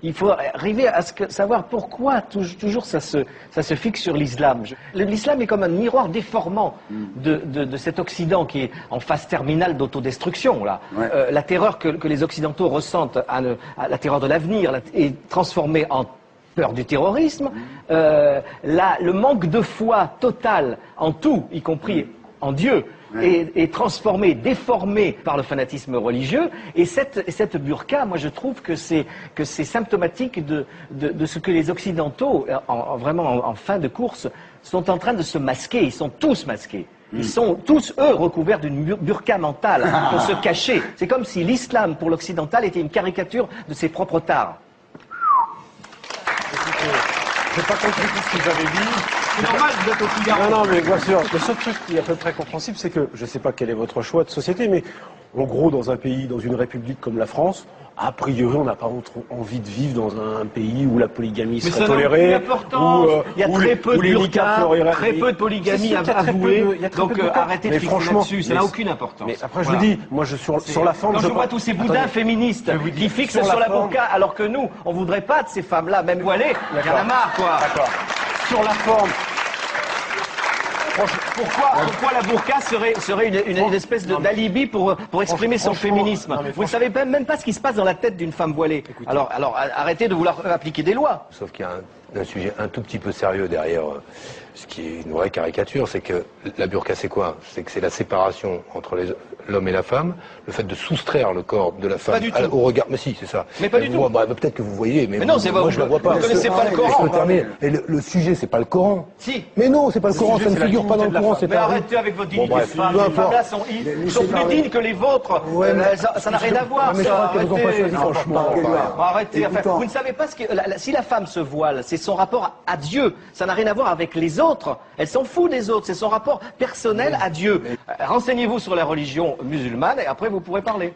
Il faut arriver à savoir pourquoi toujours ça se fixe sur l'islam. L'islam est comme un miroir déformant de cet Occident qui est en phase terminale d'autodestruction. Ouais. La terreur que les Occidentaux ressentent, la terreur de l'avenir, est transformée en peur du terrorisme. Le manque de foi total en tout, y compris en Dieu, est transformé, déformé par le fanatisme religieux. Et cette burqa, moi je trouve que c'est symptomatique de ce que les Occidentaux, vraiment en fin de course, sont en train de se masquer. Ils sont tous masqués. Ils sont tous, eux, recouverts d'une burqa mentale pour se cacher. C'est comme si l'islam, pour l'occidental, était une caricature de ses propres tares. Je n'ai pas compris tout ce que vous avez dit. C'est normal, vous êtes au Figaro. Non, mais bien sûr. Le seul truc qui est à peu près compréhensible, c'est que, je ne sais pas quel est votre choix de société, mais en gros, dans un pays, dans une république comme la France, a priori, on n'a pas envie de vivre dans un pays où la polygamie serait tolérée. Il y a très peu de burqa, très peu de polygamie avouée. Donc arrêtez de fixer là-dessus, ça n'a aucune importance. Mais après, je vous dis, moi, sur la forme... Quand je vois tous ces boudins féministes qui fixent sur la burqa, alors que nous, on ne voudrait pas de ces femmes-là, même voilées, il y en a marre, quoi. D'accord. Sur la forme... Pourquoi la burqa serait une espèce d'alibi pour exprimer son féminisme? Vous ne savez même pas ce qui se passe dans la tête d'une femme voilée. Alors arrêtez de vouloir appliquer des lois. Sauf qu'il y a un sujet un tout petit peu sérieux derrière ce qui est une vraie caricature, c'est que la burqa c'est quoi? C'est que c'est la séparation entre l'homme et la femme, le fait de soustraire le corps de la femme au regard. Mais si, c'est ça. Mais pas du tout. Peut-être que vous voyez, mais non, moi je ne la vois pas. Vous ne connaissez pas le Coran. Et le sujet, c'est pas le Coran. Si. Mais non, c'est pas le Coran, ça ne figure pas dans le Coran. Mais arrêtez avec votre dignité de femme. Les femmes là sont plus dignes que les vôtres. Ça n'a rien à voir. Mais je crois qu'elles n'ont pas choisi, franchement. Arrêtez. Vous ne savez pas si la femme se voile, c'est son rapport à Dieu. Ça n'a rien à voir avec les autres. Elle s'en fout des autres. C'est son rapport personnel à Dieu. Renseignez-vous sur la religion musulmane et après vous pourrez parler.